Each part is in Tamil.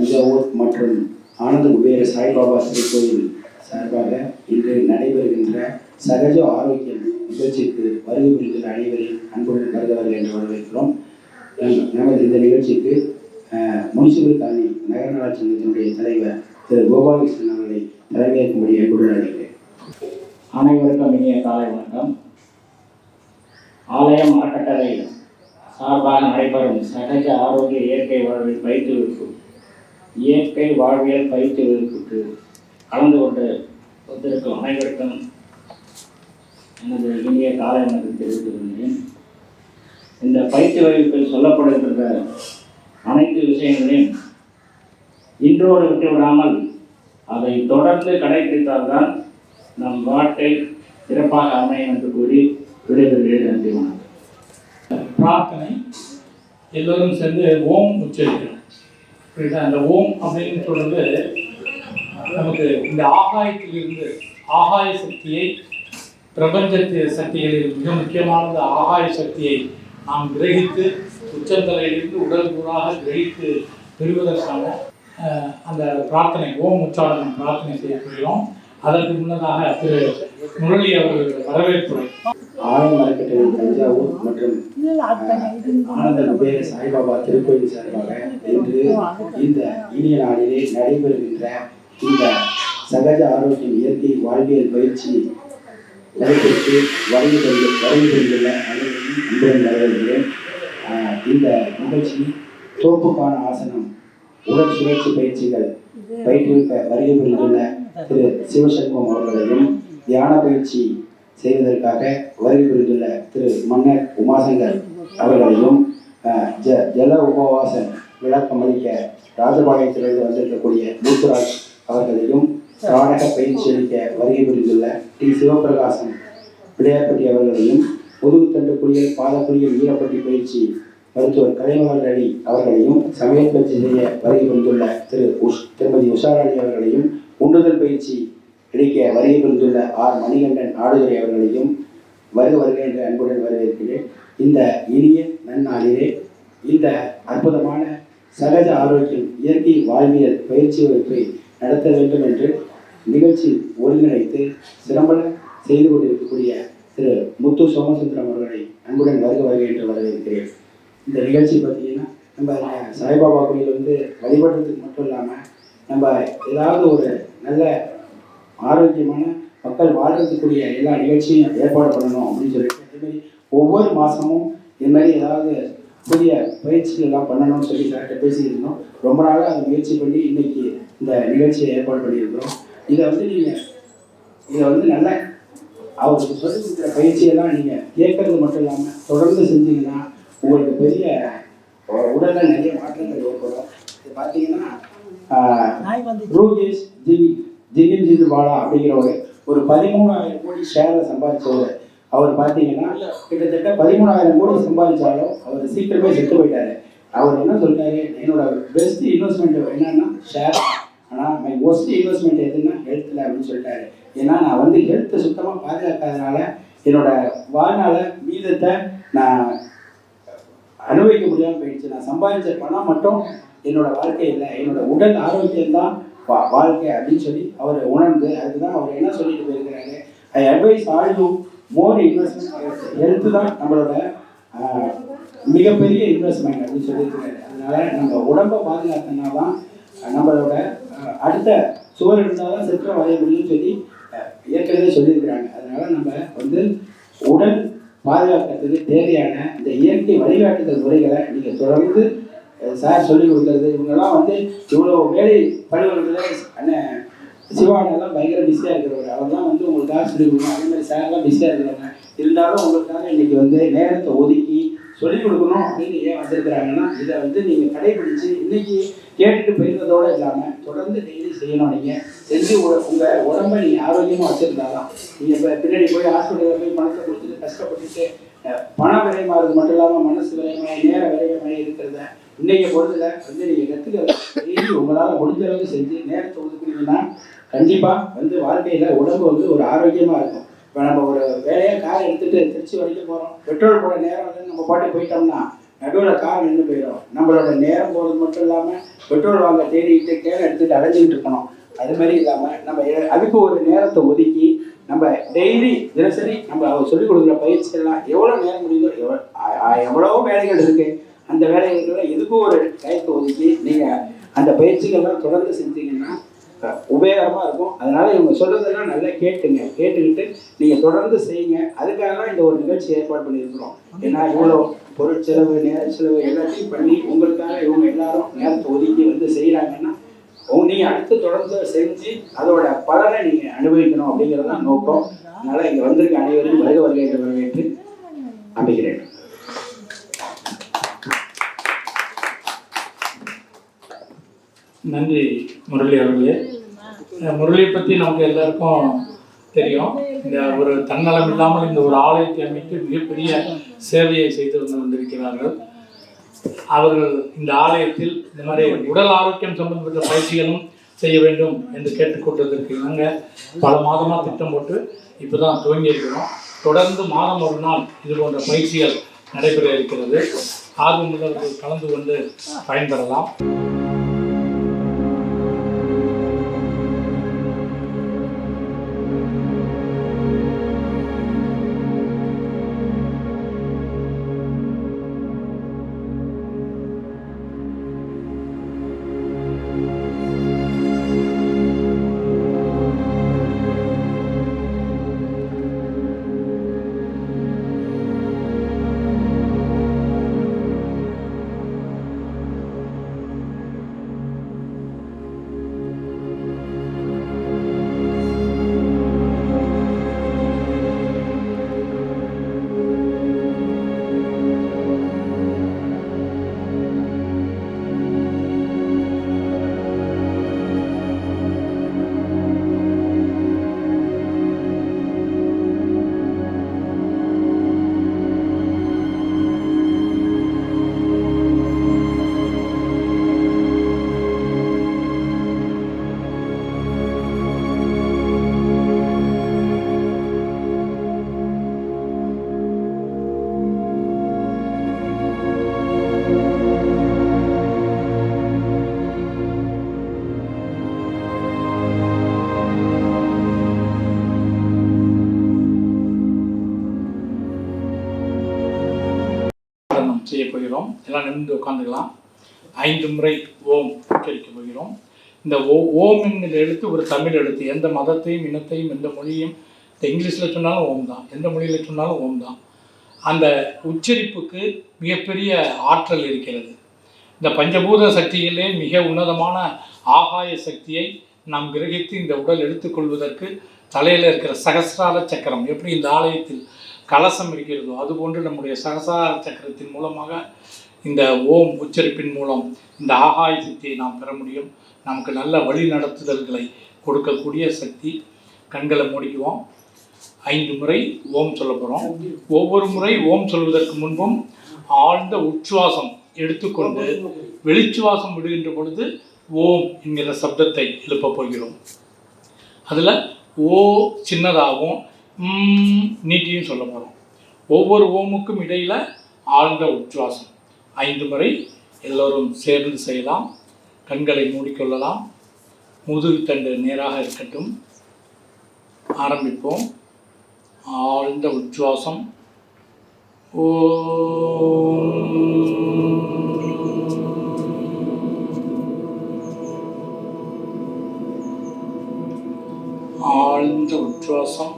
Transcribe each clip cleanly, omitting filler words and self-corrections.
தஞ்சாவூர் மற்றும் ஆனந்த குபேர சாய்பாபா திருக்கோயில் சார்பாக இன்று நடைபெறுகின்ற சகஜ ஆரோக்கியம் நிகழ்ச்சிக்கு வருகை புரிந்துள்ள அனைவரையும் அன்புடன் கருதவர்கள் என்று வரவேற்கிறோம். நமது இந்த நிகழ்ச்சிக்கு முனிசிபல் காலனி நகரநல சங்கத்தினுடைய தலைவர் திரு கோபாலகிருஷ்ணன் அவர்களை தலைமையேற்கும்படி அன்புடன் அழைக்கிறேன். அனைவருக்கும் இனிய காலை வணக்கம். ஆலயம் அறக்கட்டளை சார்பாக நடைபெறும் சகஜ ஆரோக்கிய இயற்கை வாழ்வியல் பயிற்சிகளுக்கு கலந்து கொண்டு வந்திருக்கும் அனைவருக்கும் எனது இனிய காலை வணக்கம் தெரிவித்துக் கொள்கிறேன். இந்த பயிற்சி வகுப்பில் சொல்லப்படுகின்ற அனைத்து விஷயங்களையும் இன்றோடு விட்டுவிடாமல் அதை தொடர்ந்து கடைபிடித்தால்தான் நம் வாழ்க்கை சிறப்பாக அமையும் என்று கூறி விடைபெறுகிறேன். நன்றி, வணக்கம். பிரார்த்தனை எல்லோரும் சேர்ந்து ஓம் உச்சரிக்கணும். புரியுதா? அந்த ஓம் அப்படின்னு சொல்றது நமக்கு இந்த ஆகாயத்திலிருந்து ஆகாய சக்தியை, பிரபஞ்ச சக்திகளில் மிக முக்கியமானது ஆகாய சக்தியை நாம் கிரகித்து உச்சந்தலையிலிருந்து உடல் கூறாக கிரகித்து பெறுவதற்கான அந்த பிரார்த்தனை ஓம் உச்சாரணம் பிரார்த்தனை செய்யப்படுகிறோம். அதற்கு முன்னதாக திரு முரளி அவர்கள் வரவேற்புரை. ஆலயம் அறக்கட்டளை தஞ்சாவூர் மற்றும் ஆனந்த குபேர சாய்பாபா திருக்கோயில் சார்பாக இன்று இந்த இனிய நாளிலே நடைபெறுகின்ற இந்த சகஜ ஆரோக்கியம் இயற்கை வாழ்வியல் பயிற்சி வகுப்பிற்கு வருகை புரிந்துள்ள அனைவரையும் அன்புடன் வரவேற்கிறேன். இந்த நிகழ்ச்சி தோப்புக்கான ஆசனம், உடல் சுழற்சி பயிற்சிகள் பயிற்றுவிக்க வருகை புரிந்துள்ள திரு சிவசண்முகம் அவர்களையும், தியான பயிற்சி செய்வதற்காக வருகை புரிந்துள்ள திரு மன்னர் உமாசங்கர் அவர்களையும், ஜல உபவாச விளக்கம் அளிக்க ராஜபாளையத்திலிருந்து வந்திருக்கக்கூடிய மூத்துராஜ் அவர்களையும், நாடக பயிற்சி அளிக்க வருகை புரிந்துள்ள டி சிவபிரகாசம் பிள்ளையார்பட்டி அவர்களையும், முதுகுத்தண்டு குளியல் பாதக்குளியல் ஈரப்பட்டி பயிற்சி மருத்துவர் கலைமகள் அலி அவர்களையும், சமையல் பயிற்சி செய்ய வருகை புரிந்துள்ள திருமதி உஷாராணி அவர்களையும், உண்டுதல் பயிற்சி கிடைக்க வருகை புரிந்துள்ள ஆர் மணிகண்டன் ஆடுதுறை அவர்களையும் வருக என்று அன்புடன் வரவேற்கிறேன். இந்த இனிய நன்னாளிலே இந்த அற்புதமான சகஜ ஆரோக்கியம் இயற்கை வாழ்வியல் பயிற்சி வகுப்பை நடத்த வேண்டும் என்று நிகழ்ச்சி ஒருங்கிணைத்து சிறம்பட செய்து கொண்டிருக்கக்கூடிய திரு முத்து சோமசுந்தரம் அவர்களை அன்புடன் வருக என்று வரவேற்கிறேன். இந்த நிகழ்ச்சி பார்த்தீங்கன்னா நம்ம சாய்பாபா கோயில் வழிபடுறதுக்கு மட்டும் இல்லாமல் நம்ம ஏதாவது ஒரு நல்ல ஆரோக்கியமான மக்கள் வாழ்றதுக்குரிய எல்லா நிகழ்ச்சியும் ஏற்பாடு பண்ணணும் அப்படின்னு சொல்லிட்டு அதேமாதிரி ஒவ்வொரு மாதமும் இது மாதிரி ஏதாவது புதிய பயிற்சிகள் எல்லாம் பண்ணணும்னு சொல்லி கரெக்டாக பேசியிருந்தோம். ரொம்ப நாளாக அதை முயற்சி பண்ணி இன்னைக்கு இந்த நிகழ்ச்சியை ஏற்பாடு பண்ணியிருக்கிறோம். இதை நல்ல அவருக்கு சொல்லி கொடுக்குற பயிற்சியெல்லாம் நீங்கள் கேட்கறது மட்டும் இல்லாமல் தொடர்ந்து செஞ்சீங்கன்னா உங்களுக்கு பெரிய உடலில் நிறைய மாற்றங்கள் ஏற்படும். இது பார்த்தீங்கன்னா ரூகேஷ் ஜிகின் ஜிது பாலா அப்படிங்கிற ஒரு 13,000 கோடி ஷேரை சம்பாதிச்சவர். அவர் பார்த்தீங்கன்னா கிட்டத்தட்ட 13,000 கோடி சம்பாதிச்சாலும் அவர் சீக்கிரமே செத்து போயிட்டாரு. அவர் என்ன சொல்லிட்டாரு, என்னோட பெஸ்ட் இன்வெஸ்ட்மெண்ட் என்னன்னா ஷேர், ஆனால் மை ஒஸ்ட் இன்வெஸ்ட்மெண்ட் எதுன்னா ஹெல்த்தில் அப்படின்னு சொல்லிட்டாரு. ஏன்னா நான் ஹெல்த்தை சுத்தமாக பாதுகாக்காதனால என்னோட வாழ்நாள மீதத்தை நான் அனுபவிக்க முடியாமல் போயிடுச்சு. நான் சம்பாதிச்ச பணம் மட்டும் என்னோட வாழ்க்கை இல்லை, என்னோட உடல் ஆரோக்கியம்தான் வாழ்க்கை அப்படின்னு சொல்லி அவர் உணர்ந்து அதுதான் அவர் என்ன சொல்லிட்டு போயிருக்கிறாரு, I advise all you more investment, health தான் நம்மளோட மிகப்பெரிய இன்வெஸ்ட்மெண்ட் அப்படின்னு சொல்லியிருக்கிறாரு. அதனால நம்ம உடம்பை பாதுகாத்தனா தான் நம்மளோட அடுத்த சுவர் இருந்தால் தான் செற்ற வரைய முடியும்னு சொல்லி ஏற்கனவே சொல்லியிருக்கிறாங்க. அதனால நம்ம உடல் பாதுகாக்கிறதுக்கு தேவையான இந்த இயற்கை வழிகாட்டுதல் முறைகளை நீங்கள் தொடர்ந்து சார் சொல்லிக் கொடுக்குறது. இவங்கெல்லாம் இவ்வளோ வேலை பணிவர்களில் அண்ணன் சிவானெல்லாம் பயங்கர பிஸியாக இருக்கிறவர். அவர்லாம் உங்களுக்காக சொல்லிக் கொடுக்கணும். அதே மாதிரி சார்லாம் பிஸியாக இருக்கிறாங்க. இருந்தாலும் உங்களுக்காக இன்னைக்கு நேரத்தை ஒதுக்கி சொல்லிக் கொடுக்கணும் அப்படின்னு ஏன் வந்திருக்கிறாங்கன்னா, இதை நீங்கள் கடைபிடிச்சு இன்னைக்கு கேட்டுட்டு போயிருந்ததோடு இல்லாமல் தொடர்ந்து டெய்லி செய்யணும். நீங்கள் செஞ்சு உங்கள் உடம்பை நீங்கள் ஆரோக்கியமாக வச்சுருந்தாதான் நீங்கள் இப்போ பின்னாடி போய் ஹாஸ்பிட்டலில் போய் பணத்தை கொடுத்துட்டு கஷ்டப்பட்டுட்டு பண விரயமாகிறது மட்டும் இல்லாமல் மனசு விரயமாகி நேர விரயமாகி இருக்கிறத இன்றைய பொழுதுல நீங்கள் கற்றுக்க டெய்லி உங்களால் முடிஞ்ச அளவுக்கு செஞ்சு நேரத்தை ஒதுக்குனீங்கன்னா கண்டிப்பாக வாழ்க்கையில் உடம்பு ஒரு ஆரோக்கியமாக இருக்கும். இப்போ நம்ம ஒரு வேலையாக கார் எடுத்துகிட்டு திருச்சி வரைக்கும் போகிறோம், பெட்ரோல் போட நேரம் நம்ம பாட்டு போயிட்டோம்னா நடுவில் கார் நின்று போயிடும். நம்மளோட நேரம் போகிறது மட்டும் இல்லாமல் பெட்ரோல் வாங்க தேடிட்டு கேன் எடுத்துகிட்டு அலைஞ்சிக்கிட்டு இருக்கணும். அது மாதிரி இல்லாமல் நம்ம அதுக்கு ஒரு நேரத்தை ஒதுக்கி நம்ம டெய்லி தினசரி நம்ம அவர் சொல்லிக் கொடுக்குற பயிற்சிகள்லாம் எவ்வளோ நேரம் முடியுதோ எவ்வளோ வேலைகள் இருக்குது, அந்த வேலைகளுக்கெல்லாம் இதுக்கும் ஒரு டயத்தை ஒதுக்கி நீங்கள் அந்த பயிற்சிகள்லாம் தொடர்ந்து செஞ்சீங்கன்னா உபயோகமாக இருக்கும். அதனால் இவங்க சொல்கிறதெல்லாம் நல்லா கேட்டுக்கிட்டு நீங்கள் தொடர்ந்து செய்யுங்க. அதுக்காக தான் இந்த ஒரு நிகழ்ச்சி ஏற்பாடு பண்ணியிருக்கிறோம். ஏன்னா இவ்வளோ பொருட்செலவு நேர செலவு எல்லாத்தையும் பண்ணி உங்களுக்காக இவங்க எல்லாரும் நேரத்தை ஒதுக்கி வந்து செய்கிறாங்கன்னா நீங்கள் அடுத்து தொடர்ந்து செஞ்சு அதோட பலனை நீங்கள் அனுபவிக்கணும் அப்படிங்கிறது தான் நோக்கம். அதனால் இங்கே வந்திருக்க அனைவரும் வருகை என்று வரவேற்று அமைகிறேன். நன்றி முரளி அவர்களே. முரளியை பற்றி நமக்கு எல்லாருக்கும் தெரியும். இந்த ஒரு தன்னலம் இல்லாமல் இந்த ஒரு ஆலயத்தை அமைத்து மிகப்பெரிய சேவையை செய்து வந்திருக்கிறார்கள். அவர்கள் இந்த ஆலயத்தில் இந்த மாதிரி உடல் ஆரோக்கியம் சம்பந்தப்பட்ட பயிற்சிகளும் செய்ய வேண்டும் என்று கேட்டுக்கொண்டதற்கு நாங்கள் பல மாதமாக திட்டம் போட்டு இப்போ தான் துவங்கி இருக்கிறோம். தொடர்ந்து மாதம் ஒரு நாள் இது போன்ற பயிற்சிகள் நடைபெற இருக்கிறது. ஆர்வமுள்ளவர்கள் கலந்து கொண்டு பயன்பெறலாம். செய்ய போகிறோம். எல்லாம் நிமிர்ந்து உட்காந்துக்கலாம். 5 முறை ஓம் உச்சரிக்க போகிறோம். இந்த ஓம் என்கிற எழுத்து ஒரு தமிழ் எழுத்து. எந்த மதத்தையும் இனத்தையும் எந்த மொழியும் இங்கிலீஷில் சொன்னாலும் ஓம் தான், எந்த மொழியில் சொன்னாலும் ஓம் தான். அந்த உச்சரிப்புக்கு மிகப்பெரிய ஆற்றல் இருக்கிறது. இந்த பஞ்சபூத சக்தியிலே மிக உன்னதமான ஆகாய சக்தியை நாம் கிரகித்து இந்த உடல் எடுத்துக்கொள்வதற்கு தலையில் இருக்கிற சகசிரார சக்கரம் எப்படி இந்த ஆலயத்தில் கலசம் இருக்கிறதோ அதுபோன்று நம்முடைய சகசிரார சக்கரத்தின் மூலமாக இந்த ஓம் உச்சரிப்பின் மூலம் இந்த ஆகாய சக்தியை நாம் பெற முடியும். நமக்கு நல்ல வழி நடத்துதல்களை கொடுக்கக்கூடிய சக்தி. கண்களை மூடிக்குவோம். 5 முறை ஓம் சொல்ல போகிறோம். ஒவ்வொரு முறை ஓம் சொல்வதற்கு முன்பும் ஆழ்ந்த உச்சுவாசம் எடுத்துக்கொண்டு வெளிச்சுவாசம் விடுகின்ற பொழுது ஓம் என்கிற சப்தத்தை எழுப்ப போகிறோம். அதில் ஓ சின்னதாகவும் நீட்டியும் சொல்ல போகிறோம். ஒவ்வொரு ஓமுக்கும் இடையில் ஆழ்ந்த உச்சுவாசம் 5 முறை எல்லோரும் சேர்ந்து செய்யலாம். கண்களை மூடிக்கொள்ளலாம். முதுகுத்தண்டு நேராக இருக்கட்டும். ஆரம்பிப்போம். ஆழ்ந்த உச்சுவாசம். ஓ ஆழ்ந்த உச்சுவாசம்.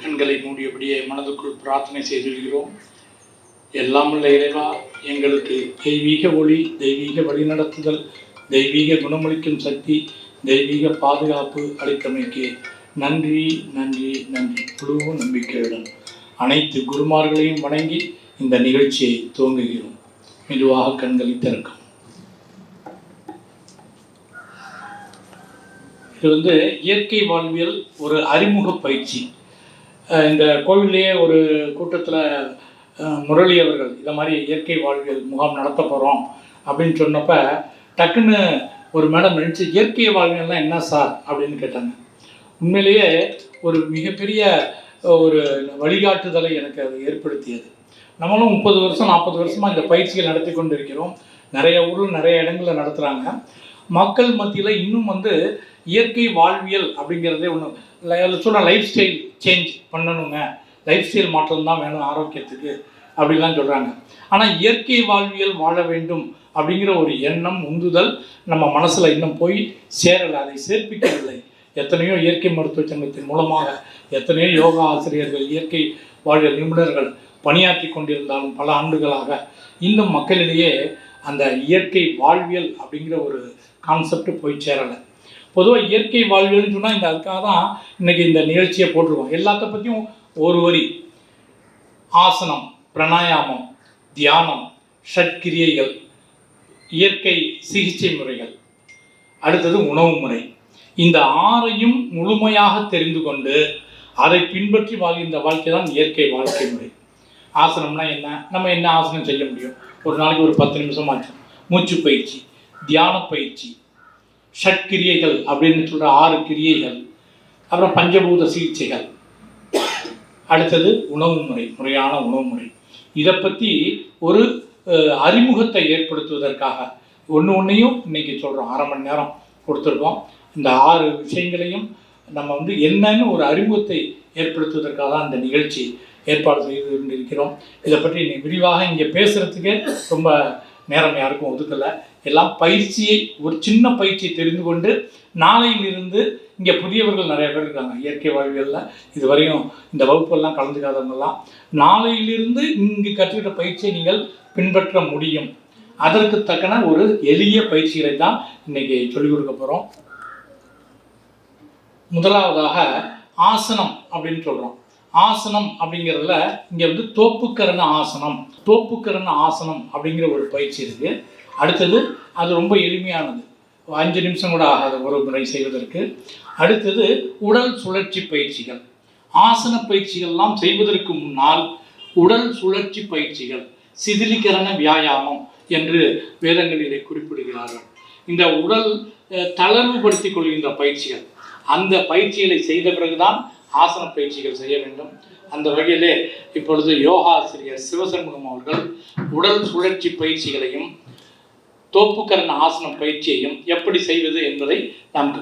கண்களை மூடியபடியே மனதுக்குள் பிரார்த்தனை செய்திருக்கிறோம். எல்லாம் உள்ள இறைவா, எங்களுக்கு தெய்வீக ஒளி, தெய்வீக வழிநடத்துதல், தெய்வீக குணமளிக்கும் சக்தி, தெய்வீக பாதுகாப்பு அளித்தமைக்கு நன்றி நன்றி நன்றி. முழு நம்பிக்கையுடன் அனைத்து குருமார்களையும் வணங்கி இந்த நிகழ்ச்சியை துவங்குகிறோம். மெதுவாக கண்களை திறக்கும். இது இயற்கை வாழ்வியல் ஒரு அறிமுக பயிற்சி. இந்த கோவில்லையே ஒரு கூட்டத்தில் முரளி அவர்கள் இதை மாதிரி இயற்கை வாழ்வியல் முகாம் நடத்த போகிறோம் அப்படின்னு சொன்னப்போ டக்குன்னு ஒரு மேடம் நினச்சி இயற்கை வாழ்வியல்னால் என்ன சார் அப்படின்னு கேட்டாங்க. உண்மையிலேயே ஒரு மிகப்பெரிய ஒரு வழிகாட்டுதலை எனக்கு அது ஏற்படுத்தியது. நம்மளும் 30 வருஷம் 40 வருஷமாக இந்த பயிற்சிகள் நடத்தி கொண்டு இருக்கிறோம். நிறைய ஊரில் நிறைய இடங்களில் நடத்துகிறாங்க. மக்கள் மத்தியில் இன்னும் இயற்கை வாழ்வியல் அப்படிங்கிறதே ஒன்று சொன்ன லைஃப் ஸ்டைல் சேஞ்ச் பண்ணணுங்க, லைஃப் ஸ்டைல் மாற்றம் தான் வேணும் ஆரோக்கியத்துக்கு அப்படின்லாம் சொல்கிறாங்க. ஆனால் இயற்கை வாழ்வியல் வாழ வேண்டும் அப்படிங்கிற ஒரு எண்ணம் உந்துதல் நம்ம மனசில் இன்னும் போய் சேரலை, அதை சேர்ப்பிக்கவில்லை. எத்தனையோ இயற்கை மருத்துவ சங்கத்தின் மூலமாக எத்தனையோ யோகா ஆசிரியர்கள், இயற்கை வாழ்வியல் நிபுணர்கள் பணியாற்றி கொண்டிருந்தாலும் பல ஆண்டுகளாக இன்னும் மக்களிடையே அந்த இயற்கை வாழ்வியல் அப்படிங்கிற ஒரு கான்செப்ட் போய் சேரலை. பொதுவாக இயற்கை வாழ்வியல்னு சொன்னால் அதுக்காக தான் இன்றைக்கி இந்த நிகழ்ச்சியை போட்டிருக்கோம். எல்லாத்த பற்றியும் ஒரு வரி: ஆசனம், பிராணாயாமம், தியானம், ஷட்கிரியைகள், இயற்கை சிகிச்சை முறைகள், அடுத்தது உணவு முறை. இந்த 6ஐயும் முழுமையாக தெரிந்து கொண்டு அதை பின்பற்றி வாழ்கின்ற வாழ்க்கை தான் இயற்கை வாழ்க்கை முறை. ஆசனம்னா என்ன? நம்ம என்ன ஆசனம் செய்ய முடியும்? ஒரு நாளைக்கு ஒரு 10 நிமிஷம் ஆச்சு. மூச்சு பயிற்சி, தியான பயிற்சி, ஷட்கிரியைகள் அப்படின்னு சொல்கிற 6 கிரியைகள், அப்புறம் பஞ்சபூத சிகிச்சைகள், அடுத்தது உணவு முறை, முறையான உணவு முறை. இதை பற்றி ஒரு அறிமுகத்தை ஏற்படுத்துவதற்காக ஒன்றையும் இன்றைக்கி சொல்கிறோம். 1/2 மணி நேரம் கொடுத்துருக்கோம். இந்த 6 விஷயங்களையும் நம்ம என்னன்னு ஒரு அறிமுகத்தை ஏற்படுத்துவதற்காக தான் இந்த நிகழ்ச்சி ஏற்பாடு செய்து கொண்டிருக்கிறோம். இதை பற்றி விரிவாக இங்கே பேசுகிறதுக்கே ரொம்ப நேரம் யாருக்கும் ஒதுக்கலை. எல்லாம் பயிற்சியை, ஒரு சின்ன பயிற்சியை தெரிந்து கொண்டு நாளையிலிருந்து இங்கே புதியவர்கள் நிறைய பேர் இருக்காங்க இயற்கை வாழ்வியலில். இதுவரையும் இந்த வகுப்பெல்லாம் கலந்துக்காதவங்கெல்லாம் நாளையிலிருந்து இங்கு கற்றுக்கிட்ட பயிற்சியை நீங்கள் பின்பற்ற முடியும். அதற்கு தக்கன ஒரு எளிய பயிற்சிகளை தான் இன்றைக்கி சொல்லிக் கொடுக்க போகிறோம். முதலாவதாக ஆசனம் அப்படின்னு சொல்கிறோம். ஆசனம் அப்படிங்கிறதுல இங்கே தோப்புக்கரண ஆசனம், தோப்புக்கரண ஆசனம் அப்படிங்கிற ஒரு பயிற்சி இருக்குது. அடுத்தது அது ரொம்ப எளிமையானது, 5 நிமிஷம் கூட ஆகாது ஒரு முறை செய்வதற்கு. அடுத்தது உடல் சுழற்சி பயிற்சிகள். ஆசன பயிற்சிகள்லாம் செய்வதற்கு முன்னால் உடல் சுழற்சி பயிற்சிகள், சிதிலீகரண வியாயாமம் என்று வேதங்களிலே குறிப்பிடுகிறார்கள். இந்த உடல் தளர்வுபடுத்திக் கொள்கின்ற பயிற்சிகள், அந்த பயிற்சிகளை செய்த பிறகுதான் ஆசன பயிற்சிகள் செய்ய வேண்டும். அந்த வகையிலே இப்பொழுது யோகா ஆசிரியர் சிவசண்முகம் அவர்கள் உடல் சுழற்சி பயிற்சிகளையும் தோப்புக்கரண ஆசனம் பயிற்சியையும் எப்படி செய்வது என்பதை நமக்கு